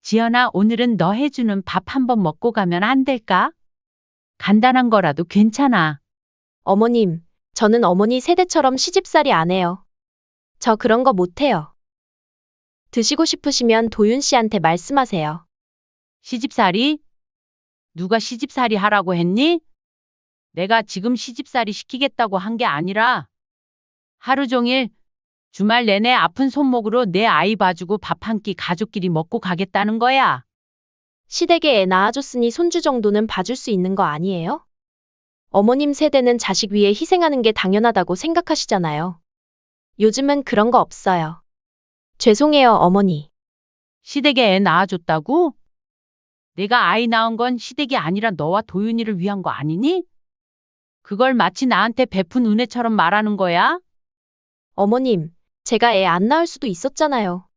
지연아, 오늘은 너 해주는 밥 한번 먹고 가면 안 될까? 간단한 거라도 괜찮아. 어머님, 저는 어머니 세대처럼 시집살이 안 해요. 저 그런 거 못해요. 드시고 싶으시면 도윤 씨한테 말씀하세요. 시집살이? 누가 시집살이 하라고 했니? 내가 지금 시집살이 시키겠다고 한 게 아니라 하루 종일 주말 내내 아픈 손목으로 내 아이 봐주고 밥 한 끼 가족끼리 먹고 가겠다는 거야. 시댁에 애 낳아줬으니 손주 정도는 봐줄 수 있는 거 아니에요? 어머님 세대는 자식 위해 희생하는 게 당연하다고 생각하시잖아요. 요즘은 그런 거 없어요. 죄송해요, 어머니. 시댁에 애 낳아줬다고? 내가 아이 낳은 건 시댁이 아니라 너와 도윤이를 위한 거 아니니? 그걸 마치 나한테 베푼 은혜처럼 말하는 거야? 어머님, 제가 애 안 낳을 수도 있었잖아요.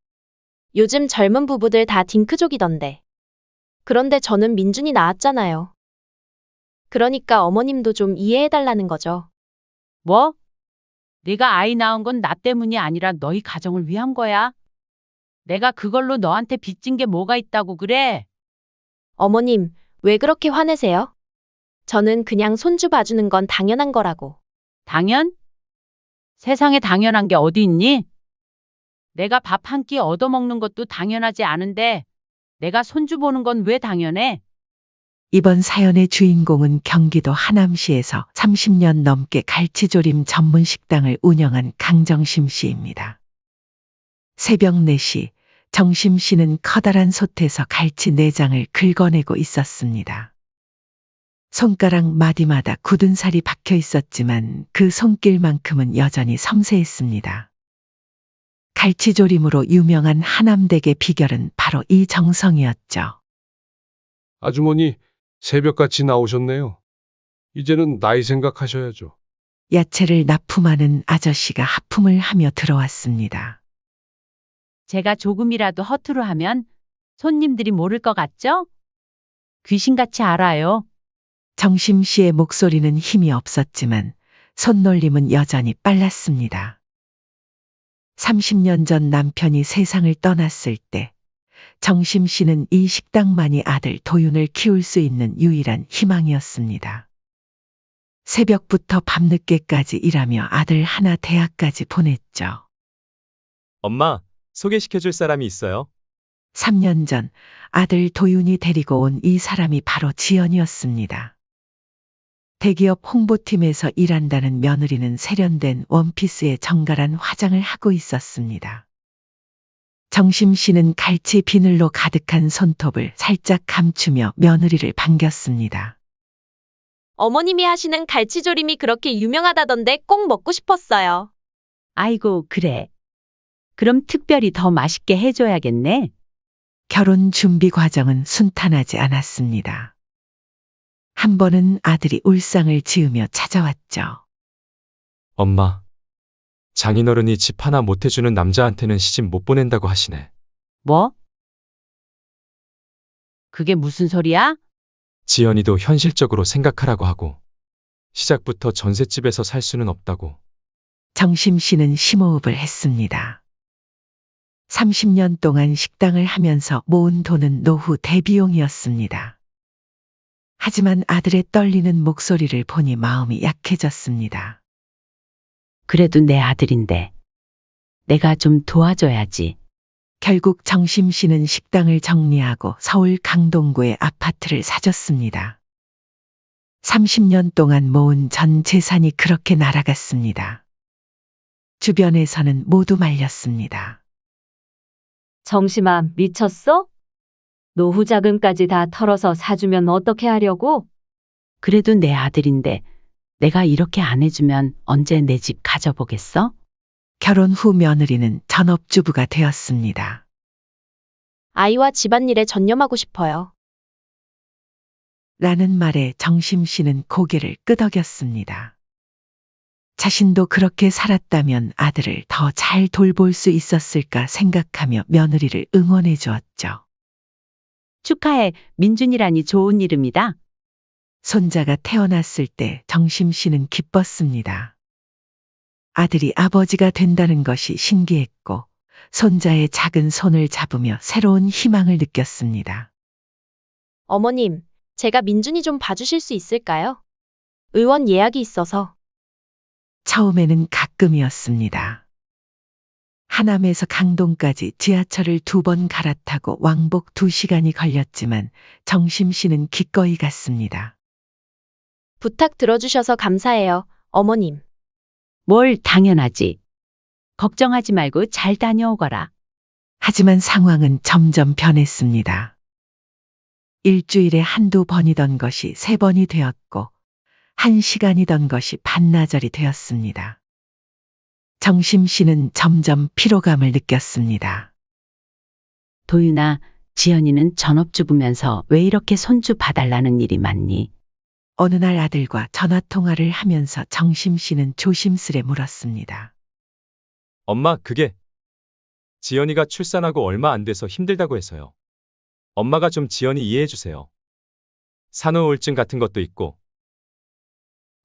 요즘 젊은 부부들 다 딩크족이던데. 그런데 저는 민준이 낳았잖아요. 그러니까 어머님도 좀 이해해달라는 거죠. 뭐? 내가 아이 낳은 건 나 때문이 아니라 너희 가정을 위한 거야. 내가 그걸로 너한테 빚진 게 뭐가 있다고 그래? 어머님, 왜 그렇게 화내세요? 저는 그냥 손주 봐주는 건 당연한 거라고. 당연? 세상에 당연한 게 어디 있니? 내가 밥 한 끼 얻어먹는 것도 당연하지 않은데 내가 손주 보는 건 왜 당연해? 이번 사연의 주인공은 경기도 하남시에서 30년 넘게 갈치조림 전문 식당을 운영한 강정심 씨입니다. 새벽 4시 정심 씨는 커다란 솥에서 갈치 내장을 긁어내고 있었습니다. 손가락 마디마다 굳은 살이 박혀 있었지만 그 손길만큼은 여전히 섬세했습니다. 갈치조림으로 유명한 하남댁의 비결은 바로 이 정성이었죠. 아주머니, 새벽같이 나오셨네요. 이제는 나이 생각하셔야죠. 야채를 납품하는 아저씨가 하품을 하며 들어왔습니다. 제가 조금이라도 허투루 하면 손님들이 모를 것 같죠? 귀신같이 알아요. 정심 씨의 목소리는 힘이 없었지만 손놀림은 여전히 빨랐습니다. 30년 전 남편이 세상을 떠났을 때 정심 씨는 이 식당만이 아들 도윤을 키울 수 있는 유일한 희망이었습니다. 새벽부터 밤늦게까지 일하며 아들 하나 대학까지 보냈죠. 엄마, 소개시켜줄 사람이 있어요? 3년 전 아들 도윤이 데리고 온 이 사람이 바로 지연이었습니다. 대기업 홍보팀에서 일한다는 며느리는 세련된 원피스에 정갈한 화장을 하고 있었습니다. 정심 씨는 갈치 비늘로 가득한 손톱을 살짝 감추며 며느리를 반겼습니다. 어머님이 하시는 갈치조림이 그렇게 유명하다던데 꼭 먹고 싶었어요. 아이고, 그래. 그럼 특별히 더 맛있게 해줘야겠네. 결혼 준비 과정은 순탄하지 않았습니다. 한 번은 아들이 울상을 지으며 찾아왔죠. 엄마, 장인어른이 집 하나 못 해주는 남자한테는 시집 못 보낸다고 하시네. 뭐? 그게 무슨 소리야? 지연이도 현실적으로 생각하라고 하고 시작부터 전셋집에서 살 수는 없다고. 정심 씨는 심호흡을 했습니다. 30년 동안 식당을 하면서 모은 돈은 노후 대비용이었습니다. 하지만 아들의 떨리는 목소리를 보니 마음이 약해졌습니다. 그래도 내 아들인데 내가 좀 도와줘야지. 결국 정심 씨는 식당을 정리하고 서울 강동구에 아파트를 사줬습니다. 30년 동안 모은 전 재산이 그렇게 날아갔습니다. 주변에서는 모두 말렸습니다. 정심아, 미쳤어? 노후 자금까지 다 털어서 사주면 어떻게 하려고? 그래도 내 아들인데 내가 이렇게 안 해주면 언제 내 집 가져보겠어? 결혼 후 며느리는 전업주부가 되었습니다. 아이와 집안일에 전념하고 싶어요. 라는 말에 정심 씨는 고개를 끄덕였습니다. 자신도 그렇게 살았다면 아들을 더 잘 돌볼 수 있었을까 생각하며 며느리를 응원해 주었죠. 축하해. 민준이라니 좋은 이름이다. 손자가 태어났을 때 정심 씨는 기뻤습니다. 아들이 아버지가 된다는 것이 신기했고 손자의 작은 손을 잡으며 새로운 희망을 느꼈습니다. 어머님, 제가 민준이 좀 봐주실 수 있을까요? 의원 예약이 있어서. 처음에는 가끔이었습니다. 하남에서 강동까지 지하철을 2번 갈아타고 왕복 2시간이 걸렸지만 정심 씨는 기꺼이 갔습니다. 부탁 들어주셔서 감사해요, 어머님. 뭘 당연하지. 걱정하지 말고 잘 다녀오거라. 하지만 상황은 점점 변했습니다. 일주일에 1~2번이던 것이 3번이 되었고 1시간이던 것이 반나절이 되었습니다. 정심 씨는 점점 피로감을 느꼈습니다. 도윤아, 지연이는 전업주부면서 왜 이렇게 손주 봐달라는 일이 많니? 어느 날 아들과 전화통화를 하면서 정심 씨는 조심스레 물었습니다. 엄마, 그게 지연이가 출산하고 얼마 안 돼서 힘들다고 해서요. 엄마가 좀 지연이 이해해 주세요. 산후우울증 같은 것도 있고.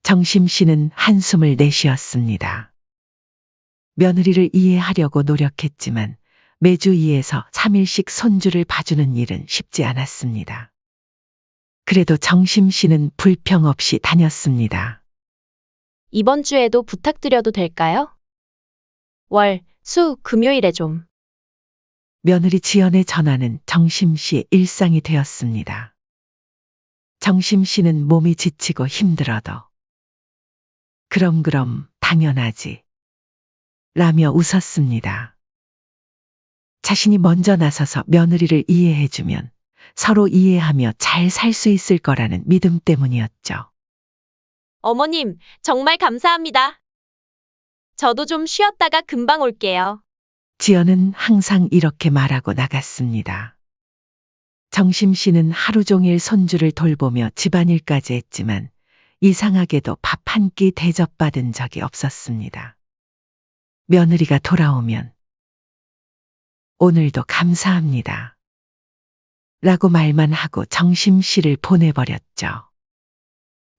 정심 씨는 한숨을 내쉬었습니다. 며느리를 이해하려고 노력했지만 매주 2에서 3일씩 손주를 봐주는 일은 쉽지 않았습니다. 그래도 정심 씨는 불평 없이 다녔습니다. 이번 주에도 부탁드려도 될까요? 월, 수, 금요일에 좀. 며느리 지연의 전화는 정심 씨의 일상이 되었습니다. 정심 씨는 몸이 지치고 힘들어도 그럼 당연하지 라며 웃었습니다. 자신이 먼저 나서서 며느리를 이해해주면 서로 이해하며 잘 살 수 있을 거라는 믿음 때문이었죠. 어머님, 정말 감사합니다. 저도 좀 쉬었다가 금방 올게요. 지연은 항상 이렇게 말하고 나갔습니다. 정심 씨는 하루 종일 손주를 돌보며 집안일까지 했지만 이상하게도 밥 한 끼 대접받은 적이 없었습니다. 며느리가 돌아오면 오늘도 감사합니다. 라고 말만 하고 정심 씨를 보내버렸죠.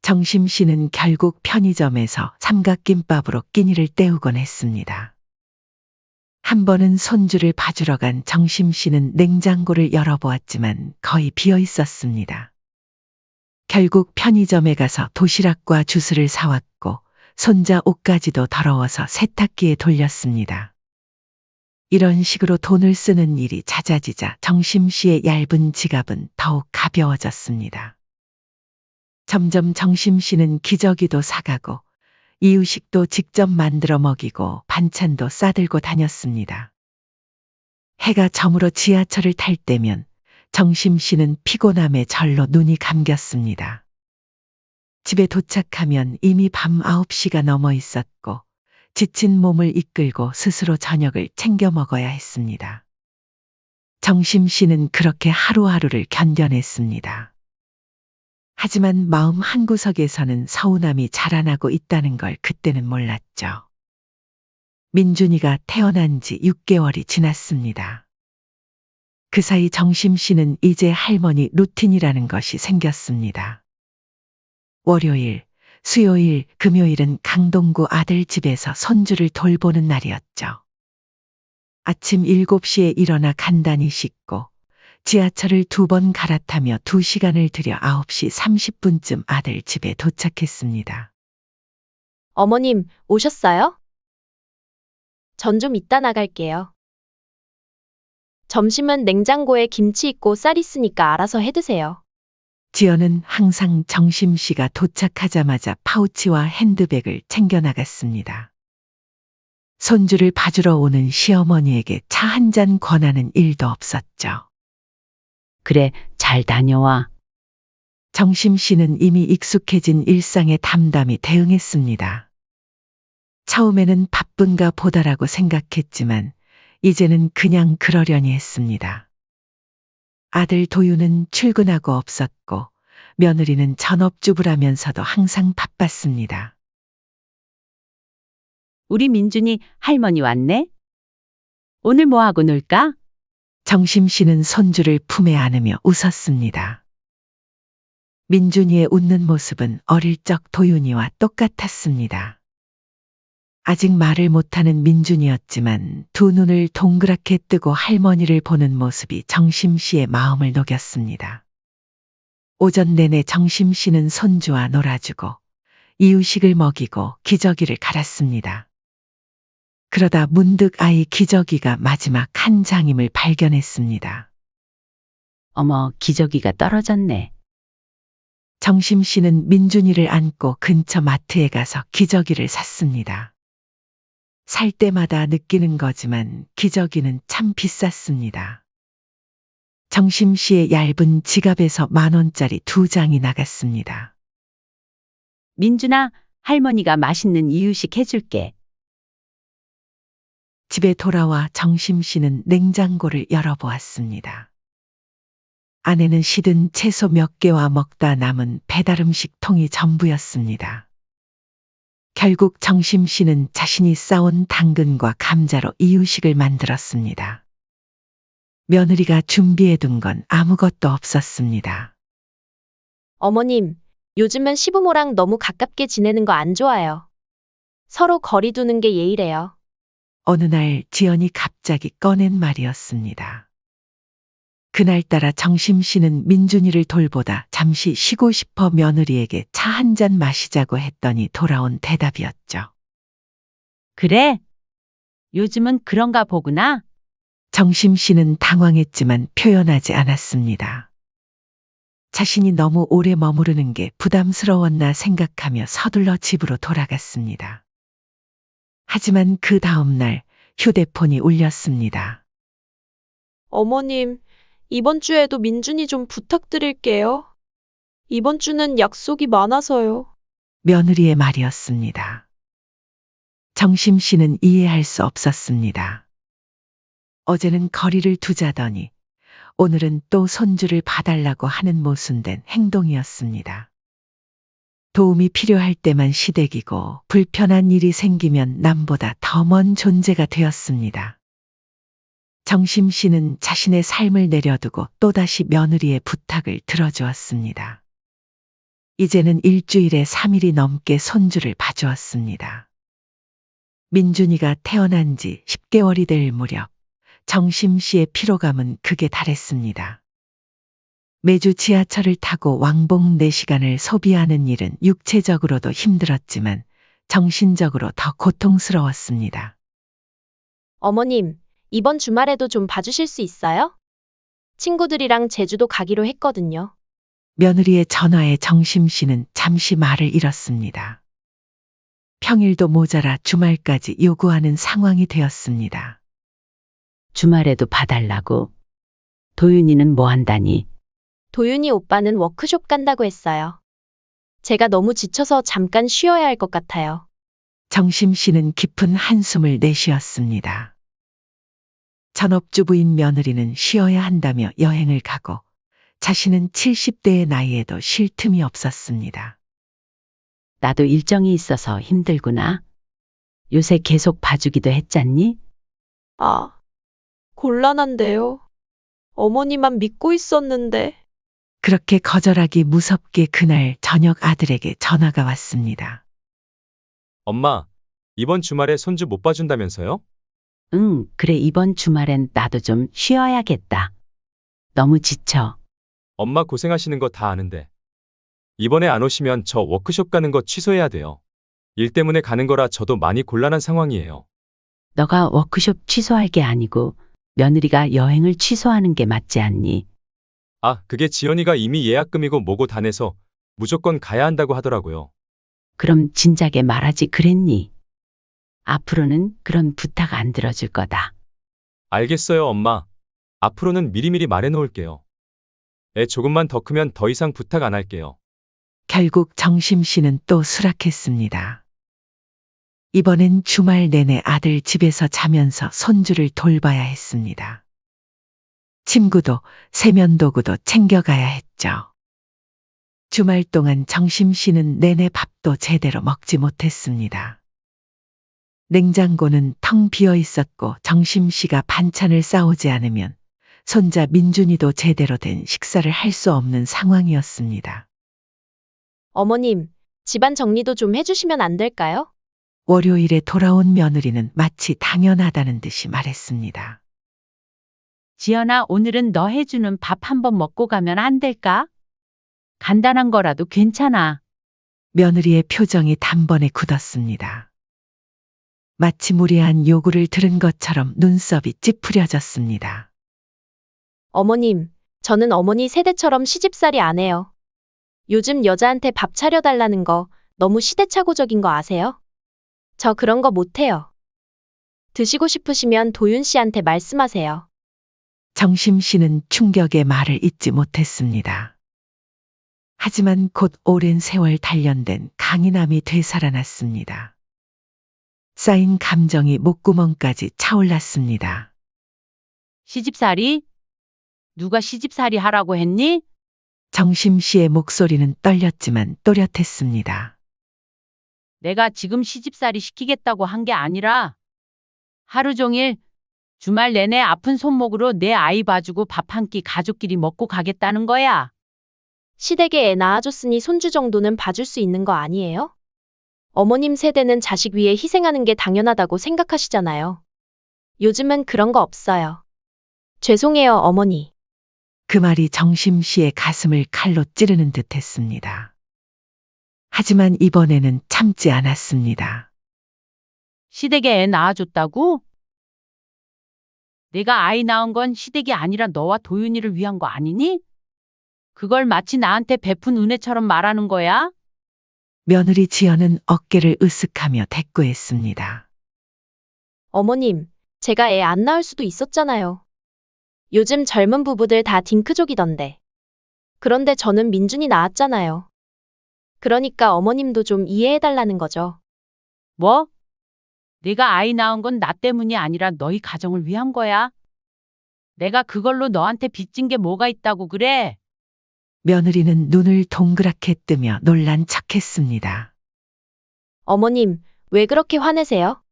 정심 씨는 결국 편의점에서 삼각김밥으로 끼니를 때우곤 했습니다. 한 번은 손주를 봐주러 간 정심 씨는 냉장고를 열어보았지만 거의 비어 있었습니다. 결국 편의점에 가서 도시락과 주스를 사왔고 손자 옷까지도 더러워서 세탁기에 돌렸습니다. 이런 식으로 돈을 쓰는 일이 잦아지자 정심 씨의 얇은 지갑은 더욱 가벼워졌습니다. 점점 정심 씨는 기저귀도 사가고 이유식도 직접 만들어 먹이고 반찬도 싸들고 다녔습니다. 해가 저물어 지하철을 탈 때면 정심 씨는 피곤함에 절로 눈이 감겼습니다. 집에 도착하면 이미 밤 9시가 넘어 있었고 지친 몸을 이끌고 스스로 저녁을 챙겨 먹어야 했습니다. 정심 씨는 그렇게 하루하루를 견뎌냈습니다. 하지만 마음 한구석에서는 서운함이 자라나고 있다는 걸 그때는 몰랐죠. 민준이가 태어난 지 6개월이 지났습니다. 그 사이 정심 씨는 이제 할머니 루틴이라는 것이 생겼습니다. 월요일, 수요일, 금요일은 강동구 아들 집에서 손주를 돌보는 날이었죠. 아침 7시에 일어나 간단히 씻고 지하철을 2번 갈아타며 2시간을 들여 9시 30분쯤 아들 집에 도착했습니다. 어머님, 오셨어요? 전 좀 이따 나갈게요. 점심은 냉장고에 김치 있고 쌀 있으니까 알아서 해 드세요. 지연은 항상 정심 씨가 도착하자마자 파우치와 핸드백을 챙겨 나갔습니다. 손주를 봐주러 오는 시어머니에게 차 한 잔 권하는 일도 없었죠. 그래, 잘 다녀와. 정심 씨는 이미 익숙해진 일상에 담담히 대응했습니다. 처음에는 바쁜가 보다라고 생각했지만 이제는 그냥 그러려니 했습니다. 아들 도유는 출근하고 없었고 며느리는 전업주부라면서도 항상 바빴습니다. 우리 민준이 할머니 왔네? 오늘 뭐 하고 놀까? 정심 씨는 손주를 품에 안으며 웃었습니다. 민준이의 웃는 모습은 어릴 적 도윤이와 똑같았습니다. 아직 말을 못하는 민준이었지만 두 눈을 동그랗게 뜨고 할머니를 보는 모습이 정심 씨의 마음을 녹였습니다. 오전 내내 정심 씨는 손주와 놀아주고 이유식을 먹이고 기저귀를 갈았습니다. 그러다 문득 아이 기저귀가 마지막 한 장임을 발견했습니다. 어머, 기저귀가 떨어졌네. 정심 씨는 민준이를 안고 근처 마트에 가서 기저귀를 샀습니다. 살 때마다 느끼는 거지만 기저귀는 참 비쌌습니다. 정심 씨의 얇은 지갑에서 10,000원짜리 2장이 나갔습니다. 민준아, 할머니가 맛있는 이유식 해줄게. 집에 돌아와 정심 씨는 냉장고를 열어보았습니다. 안에는 시든 채소 몇 개와 먹다 남은 배달음식 통이 전부였습니다. 결국 정심 씨는 자신이 싸온 당근과 감자로 이유식을 만들었습니다. 며느리가 준비해둔 건 아무것도 없었습니다. 어머님, 요즘은 시부모랑 너무 가깝게 지내는 거 안 좋아요. 서로 거리 두는 게 예의래요. 어느 날 지연이 갑자기 꺼낸 말이었습니다. 그날따라 정심 씨는 민준이를 돌보다 잠시 쉬고 싶어 며느리에게 차 한 잔 마시자고 했더니 돌아온 대답이었죠. 그래? 요즘은 그런가 보구나. 정심 씨는 당황했지만 표현하지 않았습니다. 자신이 너무 오래 머무르는 게 부담스러웠나 생각하며 서둘러 집으로 돌아갔습니다. 하지만 그 다음 날 휴대폰이 울렸습니다. 어머님, 이번 주에도 민준이 좀 부탁드릴게요. 이번 주는 약속이 많아서요. 며느리의 말이었습니다. 정심 씨는 이해할 수 없었습니다. 어제는 거리를 두자더니 오늘은 또 손주를 봐달라고 하는 모순된 행동이었습니다. 도움이 필요할 때만 시댁이고 불편한 일이 생기면 남보다 더 먼 존재가 되었습니다. 정심 씨는 자신의 삶을 내려두고 또다시 며느리의 부탁을 들어주었습니다. 이제는 일주일에 3일이 넘게 손주를 봐주었습니다. 민준이가 태어난 지 10개월이 될 무렵 정심 씨의 피로감은 극에 달했습니다. 매주 지하철을 타고 왕복 4시간을 소비하는 일은 육체적으로도 힘들었지만 정신적으로 더 고통스러웠습니다. 어머님, 이번 주말에도 좀 봐주실 수 있어요? 친구들이랑 제주도 가기로 했거든요. 며느리의 전화에 정심 씨는 잠시 말을 잃었습니다. 평일도 모자라 주말까지 요구하는 상황이 되었습니다. 주말에도 봐달라고. 도윤이는 뭐 한다니? 도윤이 오빠는 워크숍 간다고 했어요. 제가 너무 지쳐서 잠깐 쉬어야 할 것 같아요. 정심 씨는 깊은 한숨을 내쉬었습니다. 전업주부인 며느리는 쉬어야 한다며 여행을 가고 자신은 70대의 나이에도 쉴 틈이 없었습니다. 나도 일정이 있어서 힘들구나. 요새 계속 봐주기도 했잖니? 아, 곤란한데요. 어머니만 믿고 있었는데. 그렇게 거절하기 무섭게 그날 저녁 아들에게 전화가 왔습니다. 엄마, 이번 주말에 손주 못 봐준다면서요? 응, 그래 이번 주말엔 나도 좀 쉬어야겠다. 너무 지쳐. 엄마 고생하시는 거 다 아는데. 이번에 안 오시면 저 워크숍 가는 거 취소해야 돼요. 일 때문에 가는 거라 저도 많이 곤란한 상황이에요. 너가 워크숍 취소할 게 아니고 며느리가 여행을 취소하는 게 맞지 않니? 아, 그게 지연이가 이미 예약금이고 뭐고 다 내서 무조건 가야 한다고 하더라고요. 그럼 진작에 말하지 그랬니? 앞으로는 그런 부탁 안 들어줄 거다. 알겠어요, 엄마. 앞으로는 미리미리 말해놓을게요. 애 조금만 더 크면 더 이상 부탁 안 할게요. 결국 정심 씨는 또 수락했습니다. 이번엔 주말 내내 아들 집에서 자면서 손주를 돌봐야 했습니다. 침구도 세면도구도 챙겨가야 했죠. 주말 동안 정심 씨는 내내 밥도 제대로 먹지 못했습니다. 냉장고는 텅 비어 있었고 정심 씨가 반찬을 싸오지 않으면 손자 민준이도 제대로 된 식사를 할 수 없는 상황이었습니다. 어머님, 집안 정리도 좀 해주시면 안 될까요? 월요일에 돌아온 며느리는 마치 당연하다는 듯이 말했습니다. 지연아, 오늘은 너 해주는 밥 한번 먹고 가면 안 될까? 간단한 거라도 괜찮아. 며느리의 표정이 단번에 굳었습니다. 마치 무례한 요구를 들은 것처럼 눈썹이 찌푸려졌습니다. 어머님, 저는 어머니 세대처럼 시집살이 안 해요. 요즘 여자한테 밥 차려달라는 거 너무 시대착오적인 거 아세요? 저 그런 거 못해요. 드시고 싶으시면 도윤 씨한테 말씀하세요. 정심 씨는 충격의 말을 잇지 못했습니다. 하지만 곧 오랜 세월 단련된 강인함이 되살아났습니다. 쌓인 감정이 목구멍까지 차올랐습니다. 시집살이? 누가 시집살이 하라고 했니? 정심 씨의 목소리는 떨렸지만 또렷했습니다. 내가 지금 시집살이 시키겠다고 한 게 아니라 하루 종일 주말 내내 아픈 손목으로 내 아이 봐주고 밥 한 끼 가족끼리 먹고 가겠다는 거야. 시댁에 애 낳아줬으니 손주 정도는 봐줄 수 있는 거 아니에요? 어머님 세대는 자식 위해 희생하는 게 당연하다고 생각하시잖아요. 요즘은 그런 거 없어요. 죄송해요, 어머니. 그 말이 정심 씨의 가슴을 칼로 찌르는 듯 했습니다. 하지만 이번에는 참지 않았습니다. 시댁에 애 낳아줬다고? 내가 아이 낳은 건 시댁이 아니라 너와 도윤이를 위한 거 아니니? 그걸 마치 나한테 베푼 은혜처럼 말하는 거야? 며느리 지연은 어깨를 으쓱하며 대꾸했습니다. 어머님, 제가 애 안 낳을 수도 있었잖아요. 요즘 젊은 부부들 다 딩크족이던데. 그런데 저는 민준이 낳았잖아요. 그러니까 어머님도 좀 이해해달라는 거죠. 뭐? 내가 아이 낳은 건 나 때문이 아니라 너희 가정을 위한 거야. 내가 그걸로 너한테 빚진 게 뭐가 있다고 그래? 며느리는 눈을 동그랗게 뜨며 놀란 척했습니다. 어머님, 왜 그렇게 화내세요?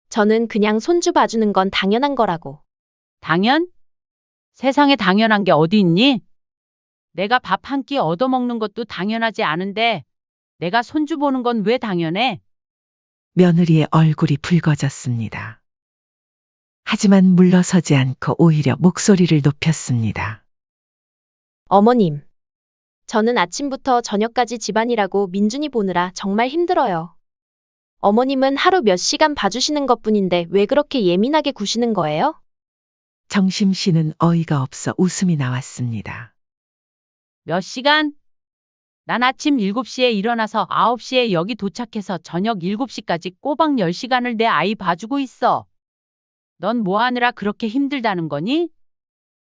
저는 그냥 손주 봐주는 건 당연한 거라고. 당연? 세상에 당연한 게 어디 있니? 내가 밥 한 끼 얻어먹는 것도 당연하지 않은데 내가 손주 보는 건 왜 당연해? 며느리의 얼굴이 붉어졌습니다. 하지만 물러서지 않고 오히려 목소리를 높였습니다. 어머님, 저는 아침부터 저녁까지 집안일하고 민준이 보느라 정말 힘들어요. 어머님은 하루 몇 시간 봐주시는 것뿐인데 왜 그렇게 예민하게 구시는 거예요? 정심 씨는 어이가 없어 웃음이 나왔습니다. 몇 시간? 난 아침 7시에 일어나서 9시에 여기 도착해서 저녁 7시까지 꼬박 10시간을 내 아이 봐주고 있어. 넌 뭐 하느라 그렇게 힘들다는 거니?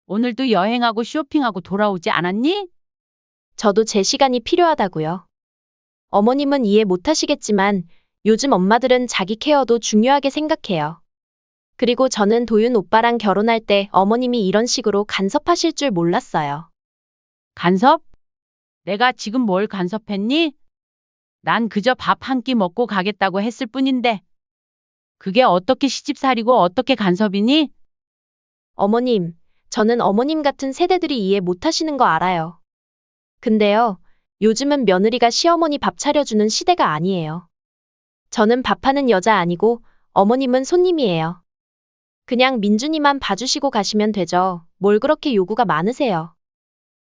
오늘도 여행하고 쇼핑하고 돌아오지 않았니? 저도 제 시간이 필요하다고요. 어머님은 이해 못 하시겠지만 요즘 엄마들은 자기 케어도 중요하게 생각해요. 그리고 저는 도윤 오빠랑 결혼할 때 어머님이 이런 식으로 간섭하실 줄 몰랐어요. 간섭? 내가 지금 뭘 간섭했니? 난 그저 밥 한 끼 먹고 가겠다고 했을 뿐인데. 그게 어떻게 시집살이고 어떻게 간섭이니? 어머님, 저는 어머님 같은 세대들이 이해 못 하시는 거 알아요. 근데요, 요즘은 며느리가 시어머니 밥 차려주는 시대가 아니에요. 저는 밥하는 여자 아니고 어머님은 손님이에요. 그냥 민준이만 봐주시고 가시면 되죠. 뭘 그렇게 요구가 많으세요?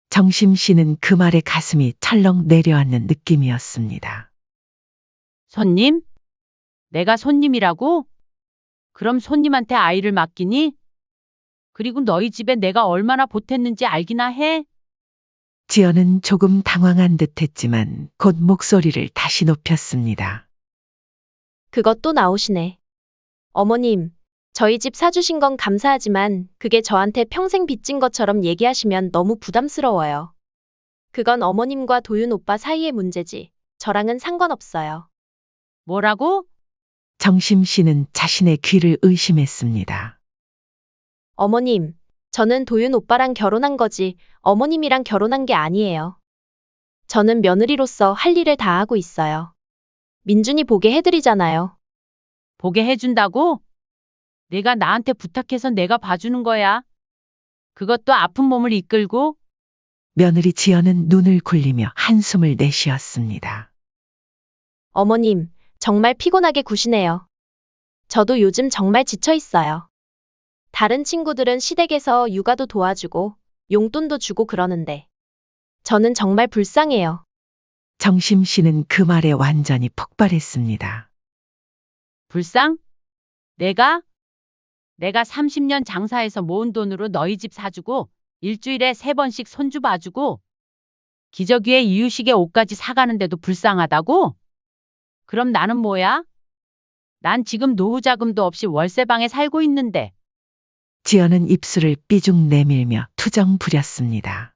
정심 씨는 그 말에 가슴이 철렁 내려앉는 느낌이었습니다. 손님? 내가 손님이라고? 그럼 손님한테 아이를 맡기니? 그리고 너희 집에 내가 얼마나 보탰는지 알기나 해? 지연은 조금 당황한 듯 했지만 곧 목소리를 다시 높였습니다. 그것도 나오시네. 어머님, 저희 집 사주신 건 감사하지만 그게 저한테 평생 빚진 것처럼 얘기하시면 너무 부담스러워요. 그건 어머님과 도윤 오빠 사이의 문제지. 저랑은 상관없어요. 뭐라고? 정심 씨는 자신의 귀를 의심했습니다. 어머님, 저는 도윤 오빠랑 결혼한 거지 어머님이랑 결혼한 게 아니에요. 저는 며느리로서 할 일을 다 하고 있어요. 민준이 보게 해드리잖아요. 보게 해준다고? 내가 나한테 부탁해서 내가 봐주는 거야. 그것도 아픈 몸을 이끌고? 며느리 지연은 눈을 굴리며 한숨을 내쉬었습니다. 어머님, 정말 피곤하게 구시네요. 저도 요즘 정말 지쳐 있어요. 다른 친구들은 시댁에서 육아도 도와주고 용돈도 주고 그러는데 저는 정말 불쌍해요. 정심 씨는 그 말에 완전히 폭발했습니다. 불쌍? 내가? 내가 30년 장사해서 모은 돈으로 너희 집 사주고 일주일에 3번씩 손주 봐주고 기저귀에 이유식에 옷까지 사가는데도 불쌍하다고? 그럼 나는 뭐야? 난 지금 노후 자금도 없이 월세방에 살고 있는데. 지연은 입술을 삐죽 내밀며 투정 부렸습니다.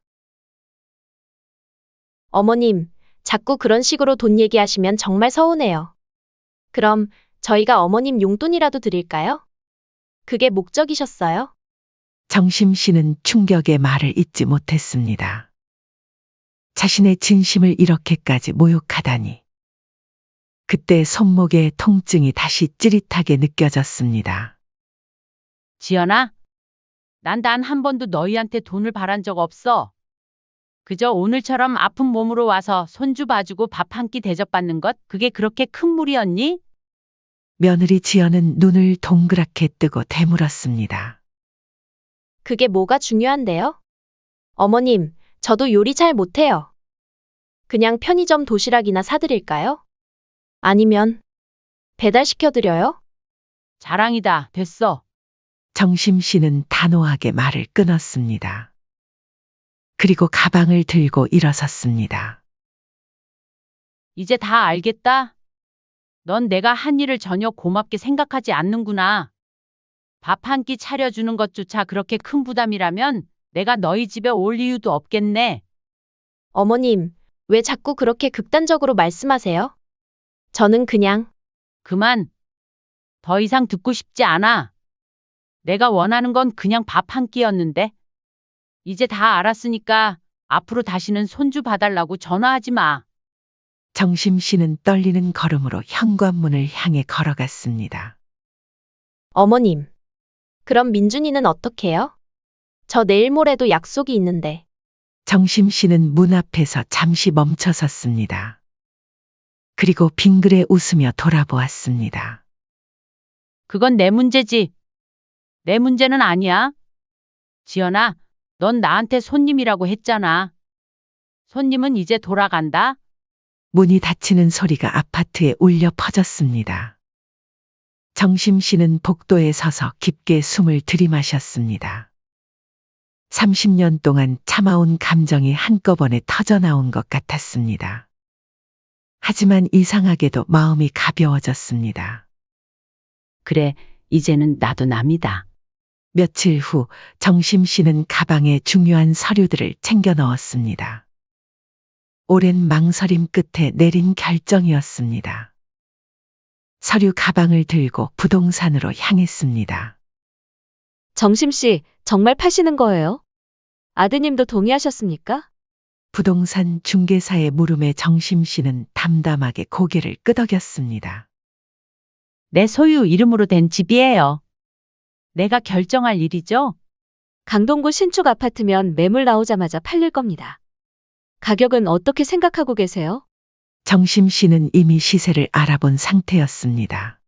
어머님, 자꾸 그런 식으로 돈 얘기하시면 정말 서운해요. 그럼 저희가 어머님 용돈이라도 드릴까요? 그게 목적이셨어요? 정심 씨는 충격의 말을 잇지 못했습니다. 자신의 진심을 이렇게까지 모욕하다니. 그때 손목에 통증이 다시 찌릿하게 느껴졌습니다. 지연아, 난 단 한 번도 너희한테 돈을 바란 적 없어. 그저 오늘처럼 아픈 몸으로 와서 손주 봐주고 밥 한 끼 대접받는 것, 그게 그렇게 큰 무리였니? 며느리 지연은 눈을 동그랗게 뜨고 되물었습니다. 그게 뭐가 중요한데요? 어머님, 저도 요리 잘 못해요. 그냥 편의점 도시락이나 사드릴까요? 아니면 배달시켜드려요? 자랑이다. 됐어. 정심 씨는 단호하게 말을 끊었습니다. 그리고 가방을 들고 일어섰습니다. 이제 다 알겠다. 넌 내가 한 일을 전혀 고맙게 생각하지 않는구나. 밥 한 끼 차려주는 것조차 그렇게 큰 부담이라면 내가 너희 집에 올 이유도 없겠네. 어머님, 왜 자꾸 그렇게 극단적으로 말씀하세요? 저는 그냥 그만. 더 이상 듣고 싶지 않아. 내가 원하는 건 그냥 밥 한 끼였는데. 이제 다 알았으니까 앞으로 다시는 손주 봐달라고 전화하지 마. 정심 씨는 떨리는 걸음으로 현관문을 향해 걸어갔습니다. 어머님. 그럼 민준이는 어떡해요? 저 내일 모레도 약속이 있는데. 정심 씨는 문 앞에서 잠시 멈춰섰습니다. 그리고 빙그레 웃으며 돌아보았습니다. 그건 내 문제지. 내 문제는 아니야. 지연아, 넌 나한테 손님이라고 했잖아. 손님은 이제 돌아간다. 문이 닫히는 소리가 아파트에 울려 퍼졌습니다. 정심 씨는 복도에 서서 깊게 숨을 들이마셨습니다. 30년 동안 참아온 감정이 한꺼번에 터져나온 것 같았습니다. 하지만 이상하게도 마음이 가벼워졌습니다. 그래, 이제는 나도 남이다. 며칠 후 정심 씨는 가방에 중요한 서류들을 챙겨 넣었습니다. 오랜 망설임 끝에 내린 결정이었습니다. 서류 가방을 들고 부동산으로 향했습니다. 정심 씨, 정말 파시는 거예요? 아드님도 동의하셨습니까? 부동산 중개사의 물음에 정심 씨는 담담하게 고개를 끄덕였습니다. 내 소유 이름으로 된 집이에요. 내가 결정할 일이죠? 강동구 신축 아파트면 매물 나오자마자 팔릴 겁니다. 가격은 어떻게 생각하고 계세요? 정심 씨는 이미 시세를 알아본 상태였습니다.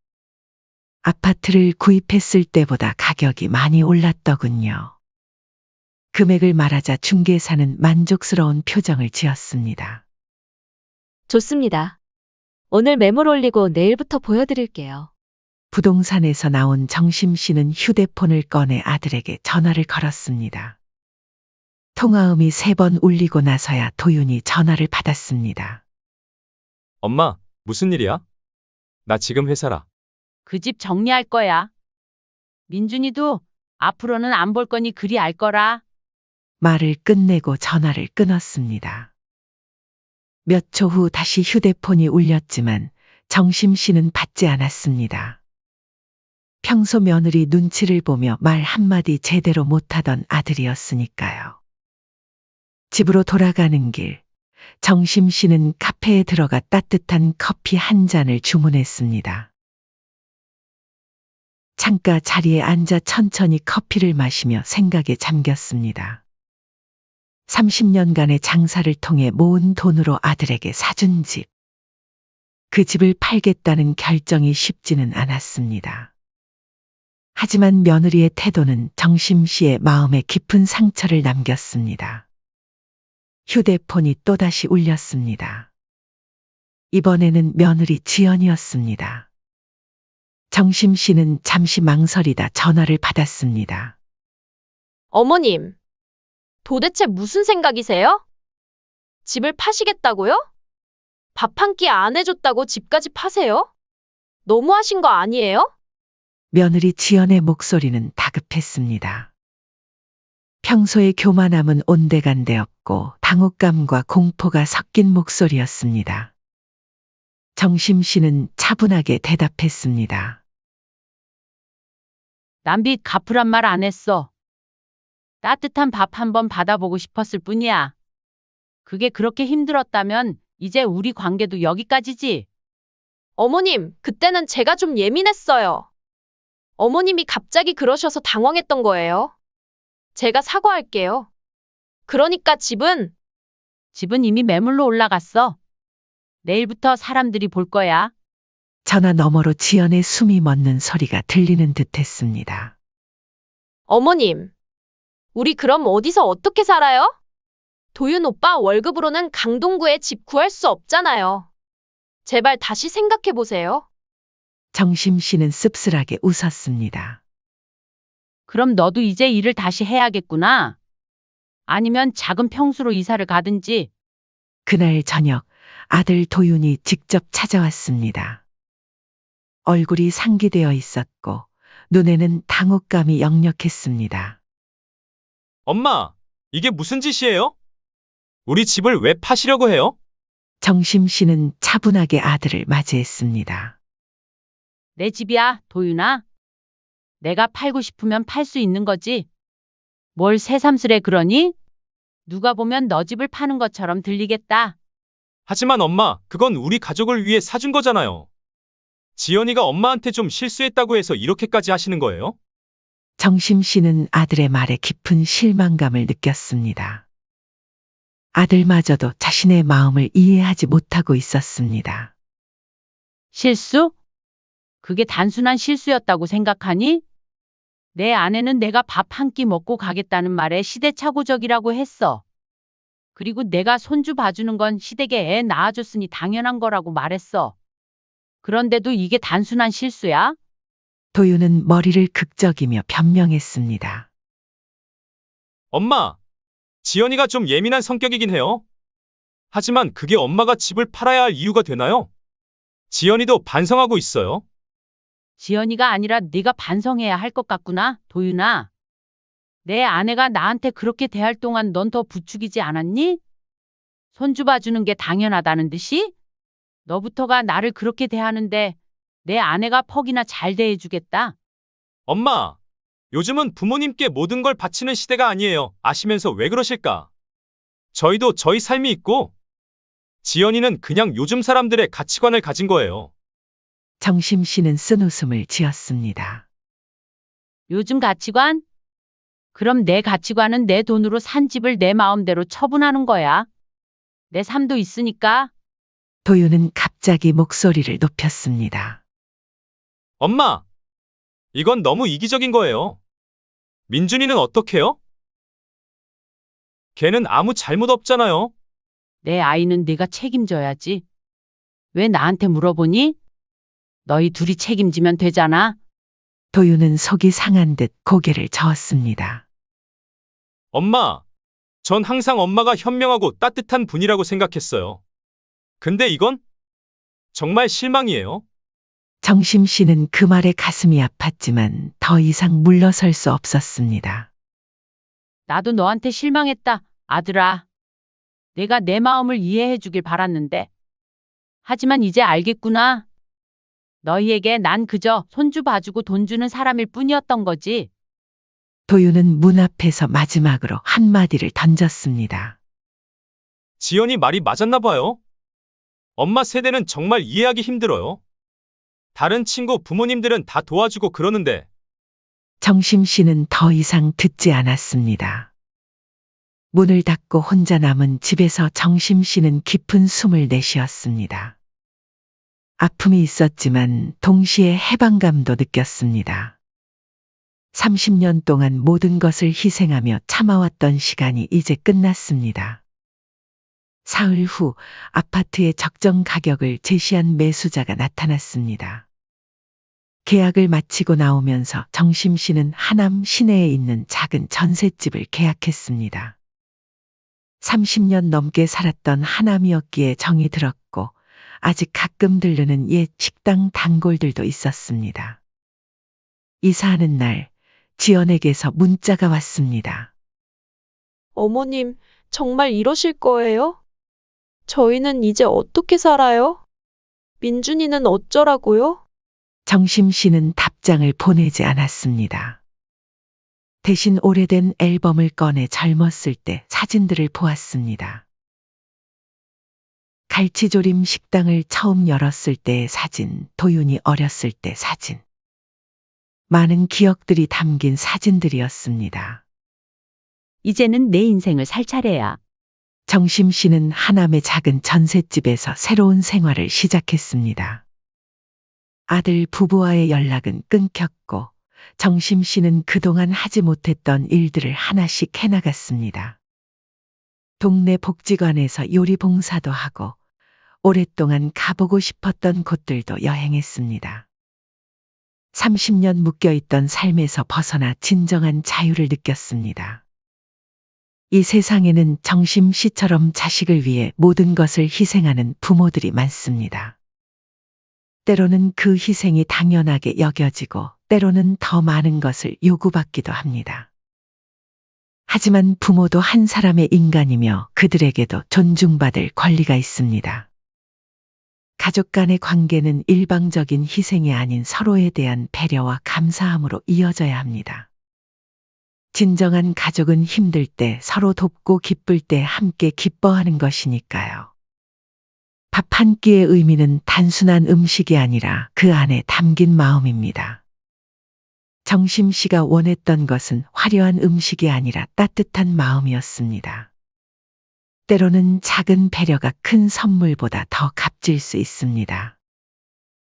아파트를 구입했을 때보다 가격이 많이 올랐더군요. 금액을 말하자 중개사는 만족스러운 표정을 지었습니다. 좋습니다. 오늘 매물 올리고 내일부터 보여드릴게요. 부동산에서 나온 정심 씨는 휴대폰을 꺼내 아들에게 전화를 걸었습니다. 통화음이 3번 울리고 나서야 도윤이 전화를 받았습니다. 엄마, 무슨 일이야? 나 지금 회사라. 그 집 정리할 거야. 민준이도 앞으로는 안 볼 거니 그리 알 거라. 말을 끝내고 전화를 끊었습니다. 몇 초 후 다시 휴대폰이 울렸지만 정심 씨는 받지 않았습니다. 평소 며느리 눈치를 보며 말 한마디 제대로 못하던 아들이었으니까요. 집으로 돌아가는 길, 정심 씨는 카페에 들어가 따뜻한 커피 한 잔을 주문했습니다. 창가 자리에 앉아 천천히 커피를 마시며 생각에 잠겼습니다. 30년간의 장사를 통해 모은 돈으로 아들에게 사준 집. 그 집을 팔겠다는 결정이 쉽지는 않았습니다. 하지만 며느리의 태도는 정심 씨의 마음에 깊은 상처를 남겼습니다. 휴대폰이 또다시 울렸습니다. 이번에는 며느리 지연이었습니다. 정심 씨는 잠시 망설이다 전화를 받았습니다. 어머님, 도대체 무슨 생각이세요? 집을 파시겠다고요? 밥 한 끼 안 해줬다고 집까지 파세요? 너무하신 거 아니에요? 며느리 지연의 목소리는 다급했습니다. 평소에 교만함은 온데간데없고 당혹감과 공포가 섞인 목소리였습니다. 정심 씨는 차분하게 대답했습니다. 남빚 갚으란 말 안 했어. 따뜻한 밥 한번 받아보고 싶었을 뿐이야. 그게 그렇게 힘들었다면 이제 우리 관계도 여기까지지. 어머님, 그때는 제가 좀 예민했어요. 어머님이 갑자기 그러셔서 당황했던 거예요. 제가 사과할게요. 그러니까 집은 이미 매물로 올라갔어. 내일부터 사람들이 볼 거야. 전화 너머로 지연의 숨이 멎는 소리가 들리는 듯했습니다. 어머님, 우리 그럼 어디서 어떻게 살아요? 도윤 오빠 월급으로는 강동구에 집 구할 수 없잖아요. 제발 다시 생각해 보세요. 정심 씨는 씁쓸하게 웃었습니다. 그럼 너도 이제 일을 다시 해야겠구나. 아니면 작은 평수로 이사를 가든지. 그날 저녁 아들 도윤이 직접 찾아왔습니다. 얼굴이 상기되어 있었고 눈에는 당혹감이 역력했습니다. 엄마, 이게 무슨 짓이에요? 우리 집을 왜 파시려고 해요? 정심 씨는 차분하게 아들을 맞이했습니다. 내 집이야, 도윤아. 내가 팔고 싶으면 팔 수 있는 거지. 뭘 새삼스레 그러니? 누가 보면 너 집을 파는 것처럼 들리겠다. 하지만 엄마, 그건 우리 가족을 위해 사준 거잖아요. 지연이가 엄마한테 좀 실수했다고 해서 이렇게까지 하시는 거예요? 정심 씨는 아들의 말에 깊은 실망감을 느꼈습니다. 아들마저도 자신의 마음을 이해하지 못하고 있었습니다. 실수? 그게 단순한 실수였다고 생각하니? 내 아내는 내가 밥 한 끼 먹고 가겠다는 말에 시대착오적이라고 했어. 그리고 내가 손주 봐주는 건 시댁에 애 낳아줬으니 당연한 거라고 말했어. 그런데도 이게 단순한 실수야? 도윤은 머리를 극적이며 변명했습니다. 엄마, 지연이가 좀 예민한 성격이긴 해요. 하지만 그게 엄마가 집을 팔아야 할 이유가 되나요? 지연이도 반성하고 있어요. 지연이가 아니라 네가 반성해야 할 것 같구나, 도윤아. 내 아내가 나한테 그렇게 대할 동안 넌 더 부추기지 않았니? 손주 봐주는 게 당연하다는 듯이? 너부터가 나를 그렇게 대하는데 내 아내가 퍽이나 잘 대해주겠다. 엄마, 요즘은 부모님께 모든 걸 바치는 시대가 아니에요. 아시면서 왜 그러실까? 저희도 저희 삶이 있고, 지연이는 그냥 요즘 사람들의 가치관을 가진 거예요. 정심 씨는 쓴웃음을 지었습니다. 요즘 가치관? 그럼 내 가치관은 내 돈으로 산 집을 내 마음대로 처분하는 거야. 내 삶도 있으니까. 도윤은 갑자기 목소리를 높였습니다. 엄마, 이건 너무 이기적인 거예요. 민준이는 어떡해요? 걔는 아무 잘못 없잖아요. 내 아이는 네가 책임져야지. 왜 나한테 물어보니? 너희 둘이 책임지면 되잖아. 도윤은 속이 상한 듯 고개를 저었습니다. 엄마, 전 항상 엄마가 현명하고 따뜻한 분이라고 생각했어요. 근데 이건 정말 실망이에요. 정심 씨는 그 말에 가슴이 아팠지만 더 이상 물러설 수 없었습니다. 나도 너한테 실망했다, 아들아. 내가 내 마음을 이해해 주길 바랐는데. 하지만 이제 알겠구나. 너희에게 난 그저 손주 봐주고 돈 주는 사람일 뿐이었던 거지. 도윤은 문 앞에서 마지막으로 한마디를 던졌습니다. 지연이 말이 맞았나 봐요. 엄마 세대는 정말 이해하기 힘들어요. 다른 친구 부모님들은 다 도와주고 그러는데. 정심 씨는 더 이상 듣지 않았습니다. 문을 닫고 혼자 남은 집에서 정심 씨는 깊은 숨을 내쉬었습니다. 아픔이 있었지만 동시에 해방감도 느꼈습니다. 30년 동안 모든 것을 희생하며 참아왔던 시간이 이제 끝났습니다. 사흘 후 아파트의 적정 가격을 제시한 매수자가 나타났습니다. 계약을 마치고 나오면서 정심 씨는 하남 시내에 있는 작은 전셋집을 계약했습니다. 30년 넘게 살았던 하남이었기에 정이 들었고 아직 가끔 들르는 옛 식당 단골들도 있었습니다. 이사하는 날 지연에게서 문자가 왔습니다. 어머님, 정말 이러실 거예요? 저희는 이제 어떻게 살아요? 민준이는 어쩌라고요? 정심 씨는 답장을 보내지 않았습니다. 대신 오래된 앨범을 꺼내 젊었을 때 사진들을 보았습니다. 갈치조림 식당을 처음 열었을 때의 사진, 도윤이 어렸을 때 사진. 많은 기억들이 담긴 사진들이었습니다. 이제는 내 인생을 살 차례야. 정심 씨는 하남의 작은 전셋집에서 새로운 생활을 시작했습니다. 아들 부부와의 연락은 끊겼고 정심 씨는 그동안 하지 못했던 일들을 하나씩 해나갔습니다. 동네 복지관에서 요리 봉사도 하고 오랫동안 가보고 싶었던 곳들도 여행했습니다. 30년 묶여있던 삶에서 벗어나 진정한 자유를 느꼈습니다. 이 세상에는 정심 씨처럼 자식을 위해 모든 것을 희생하는 부모들이 많습니다. 때로는 그 희생이 당연하게 여겨지고 때로는 더 많은 것을 요구받기도 합니다. 하지만 부모도 한 사람의 인간이며 그들에게도 존중받을 권리가 있습니다. 가족 간의 관계는 일방적인 희생이 아닌 서로에 대한 배려와 감사함으로 이어져야 합니다. 진정한 가족은 힘들 때 서로 돕고 기쁠 때 함께 기뻐하는 것이니까요. 밥 한 끼의 의미는 단순한 음식이 아니라 그 안에 담긴 마음입니다. 정심 씨가 원했던 것은 화려한 음식이 아니라 따뜻한 마음이었습니다. 때로는 작은 배려가 큰 선물보다 더 값질 수 있습니다.